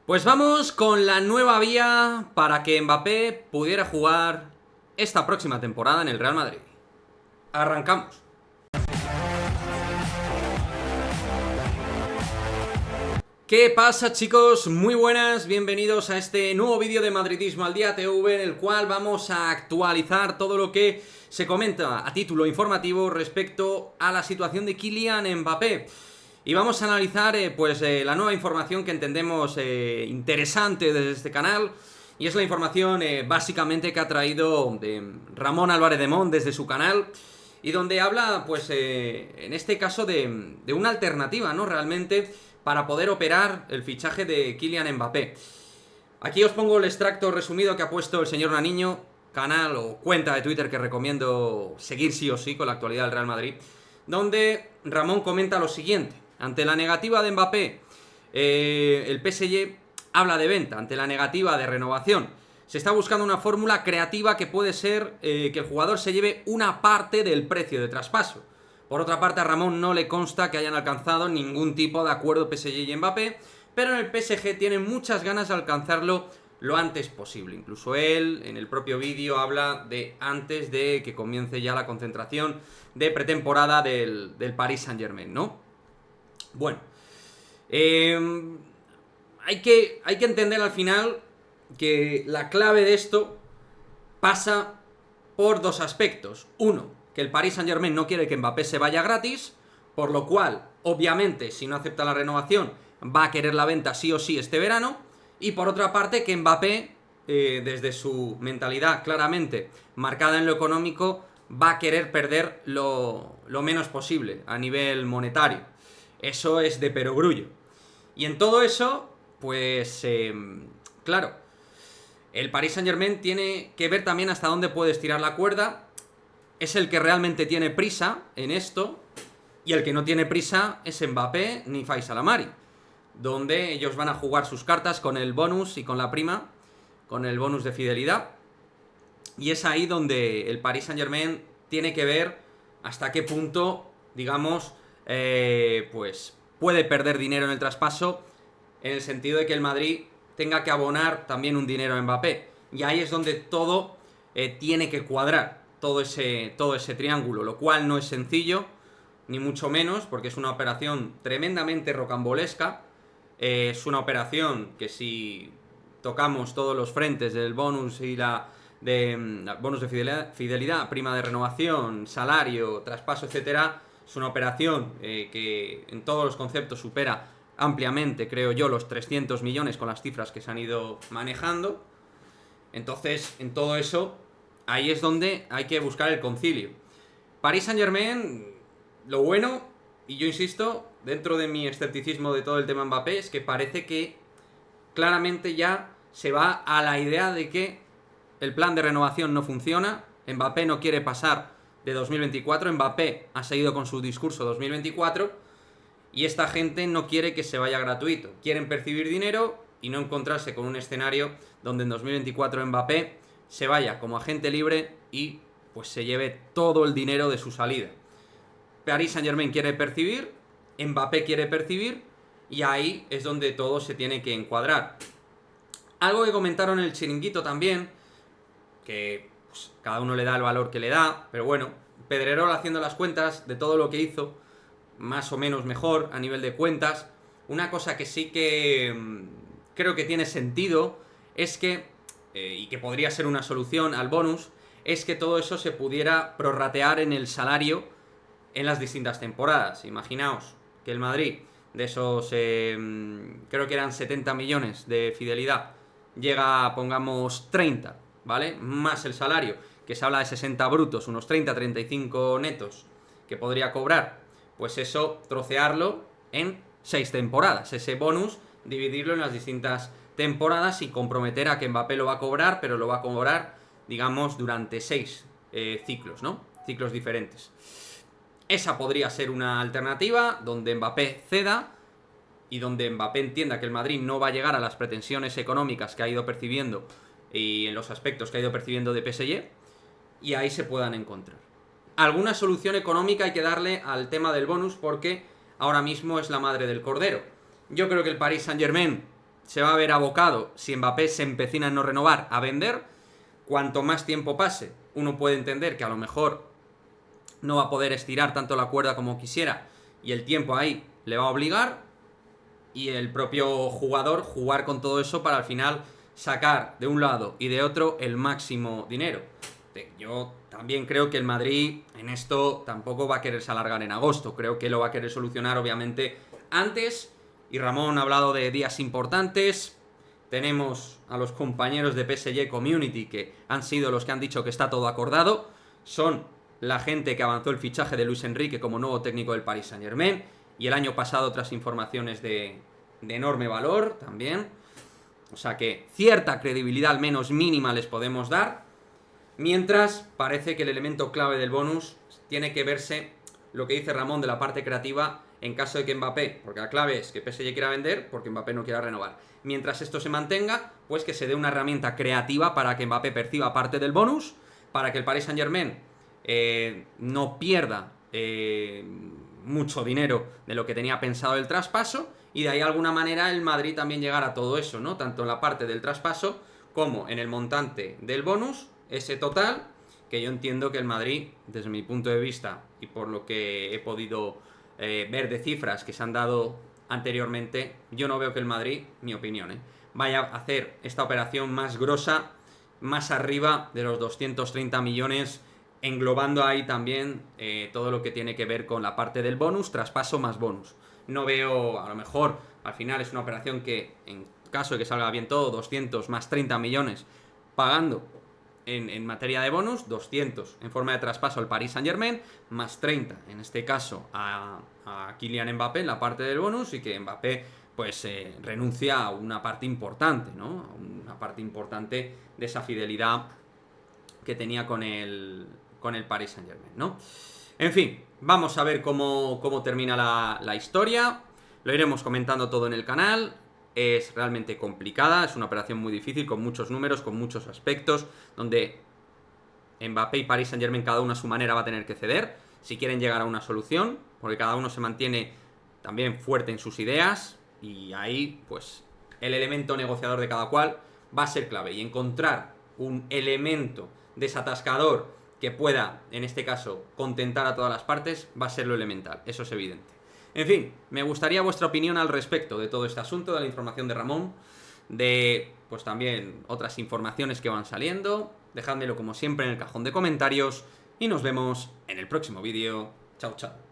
Pues vamos con la nueva vía para que Mbappé pudiera jugar esta próxima temporada en el Real Madrid. Arrancamos. ¿Qué pasa, chicos? Muy buenas, bienvenidos a este nuevo vídeo de Madridismo al Día TV, en el cual vamos a actualizar todo lo que se comenta a título informativo respecto a la situación de Kylian Mbappé. Y vamos a analizar la nueva información que entendemos interesante desde este canal. Y es la información básicamente que ha traído de Ramón Álvarez de Mon desde su canal. Y donde habla, en este caso, de una alternativa, ¿no? Realmente, para poder operar el fichaje de Kylian Mbappé. Aquí os pongo el extracto resumido que ha puesto el señor Naniño, canal o cuenta de Twitter que recomiendo seguir sí o sí con la actualidad del Real Madrid, donde Ramón comenta lo siguiente: ante la negativa de Mbappé, el PSG habla de venta. Ante la negativa de renovación, se está buscando una fórmula creativa que puede ser que el jugador se lleve una parte del precio de traspaso. Por otra parte, a Ramón no le consta que hayan alcanzado ningún tipo de acuerdo PSG y Mbappé, pero en el PSG tienen muchas ganas de alcanzarlo lo antes posible. Incluso él, en el propio vídeo, habla de antes de que comience ya la concentración de pretemporada del Paris Saint-Germain, ¿no? Bueno, hay que entender al final que la clave de esto pasa por dos aspectos. Uno, que el Paris Saint-Germain no quiere que Mbappé se vaya gratis, por lo cual, obviamente, si no acepta la renovación, va a querer la venta sí o sí este verano. Y por otra parte, que Mbappé, desde su mentalidad claramente marcada en lo económico, va a querer perder lo menos posible a nivel monetario. Eso es de perogrullo. Y en todo eso, claro, el Paris Saint-Germain tiene que ver también hasta dónde puede estirar la cuerda. Es el que realmente tiene prisa en esto, y el que no tiene prisa es Mbappé ni Faisal Amari, donde ellos van a jugar sus cartas con el bonus y con la prima, con el bonus de fidelidad. Y es ahí donde el Paris Saint-Germain tiene que ver hasta qué punto, digamos, puede perder dinero en el traspaso, en el sentido de que el Madrid tenga que abonar también un dinero a Mbappé. Y ahí es donde todo tiene que cuadrar, todo ese triángulo, lo cual no es sencillo, ni mucho menos, porque es una operación tremendamente rocambolesca. Es una operación que, si tocamos todos los frentes del bonus y bonus de fidelidad, prima de renovación, salario, traspaso, etcétera, es una operación que en todos los conceptos supera ampliamente, creo yo, los 300 millones con las cifras que se han ido manejando. Entonces, en todo eso, ahí es donde hay que buscar el concilio. Paris Saint-Germain, lo bueno, y yo insisto, dentro de mi escepticismo de todo el tema Mbappé, es que parece que claramente ya se va a la idea de que el plan de renovación no funciona. Mbappé no quiere pasar de 2024, Mbappé ha seguido con su discurso 2024, y esta gente no quiere que se vaya gratuito. Quieren percibir dinero y no encontrarse con un escenario donde en 2024 Mbappé se vaya como agente libre y pues se lleve todo el dinero de su salida. Paris Saint-Germain quiere percibir, Mbappé quiere percibir, y ahí es donde todo se tiene que encuadrar. Algo que comentaron en el chiringuito también, que pues, cada uno le da el valor que le da, pero bueno, Pedrerol haciendo las cuentas de todo lo que hizo, más o menos mejor a nivel de cuentas. Una cosa que sí que creo que tiene sentido es que, y que podría ser una solución al bonus, es que todo eso se pudiera prorratear en el salario en las distintas temporadas. Imaginaos que el Madrid, de esos creo que eran 70 millones de fidelidad, llega, pongamos, 30, ¿vale? Más el salario, que se habla de 60 brutos, unos 30-35 netos que podría cobrar. Pues eso, trocearlo en 6 temporadas. Ese bonus, dividirlo en las distintas temporadas y comprometer a que Mbappé lo va a cobrar, pero lo va a cobrar, digamos, durante 6 ciclos, ¿no? Ciclos diferentes. Esa podría ser una alternativa donde Mbappé ceda y donde Mbappé entienda que el Madrid no va a llegar a las pretensiones económicas que ha ido percibiendo y en los aspectos que ha ido percibiendo de PSG, y ahí se puedan encontrar. Alguna solución económica hay que darle al tema del bonus, porque ahora mismo es la madre del cordero. Yo creo que el Paris Saint-Germain se va a ver abocado, si Mbappé se empecina en no renovar, a vender. Cuanto más tiempo pase, uno puede entender que a lo mejor no va a poder estirar tanto la cuerda como quisiera y el tiempo ahí le va a obligar, y el propio jugador jugar con todo eso para al final sacar de un lado y de otro el máximo dinero. Yo también creo que el Madrid en esto tampoco va a quererse alargar en agosto, creo que lo va a querer solucionar obviamente antes, y Ramón ha hablado de días importantes. Tenemos a los compañeros de PSG Community, que han sido los que han dicho que está todo acordado. Son la gente que avanzó el fichaje de Luis Enrique como nuevo técnico del Paris Saint-Germain. Y el año pasado otras informaciones de enorme valor también. O sea que cierta credibilidad al menos mínima les podemos dar. Mientras parece que el elemento clave del bonus tiene que verse, lo que dice Ramón, de la parte creativa en caso de que Mbappé, porque la clave es que PSG quiera vender porque Mbappé no quiera renovar. Mientras esto se mantenga, pues que se dé una herramienta creativa para que Mbappé perciba parte del bonus, para que el Paris Saint-Germain no pierda mucho dinero de lo que tenía pensado el traspaso, y de ahí de alguna manera el Madrid también llegara a todo eso, ¿no? Tanto en la parte del traspaso como en el montante del bonus, ese total, que yo entiendo que el Madrid, desde mi punto de vista y por lo que he podido ver de cifras que se han dado anteriormente, yo no veo que el Madrid, mi opinión, vaya a hacer esta operación más grosa, más arriba de los 230 millones, englobando ahí también todo lo que tiene que ver con la parte del bonus, traspaso más bonus. No veo, a lo mejor, al final es una operación que, en caso de que salga bien todo, 200 más 30 millones pagando en materia de bonus, 200 en forma de traspaso al Paris Saint-Germain, más 30, en este caso, a Kylian Mbappé en la parte del bonus, y que Mbappé pues renuncia a una parte importante, ¿no? A una parte importante de esa fidelidad que tenía con el Paris Saint-Germain, ¿no? En fin, vamos a ver cómo termina la historia. Lo iremos comentando todo en el canal. Es realmente complicada, es una operación muy difícil, con muchos números, con muchos aspectos, donde Mbappé y Paris Saint-Germain cada uno a su manera va a tener que ceder si quieren llegar a una solución, porque cada uno se mantiene también fuerte en sus ideas, y ahí pues el elemento negociador de cada cual va a ser clave, y encontrar un elemento desatascador que pueda, en este caso, contentar a todas las partes, va a ser lo elemental, eso es evidente. En fin, me gustaría vuestra opinión al respecto de todo este asunto, de la información de Ramón, de pues también otras informaciones que van saliendo. Dejádmelo como siempre en el cajón de comentarios y nos vemos en el próximo vídeo. Chao, chao.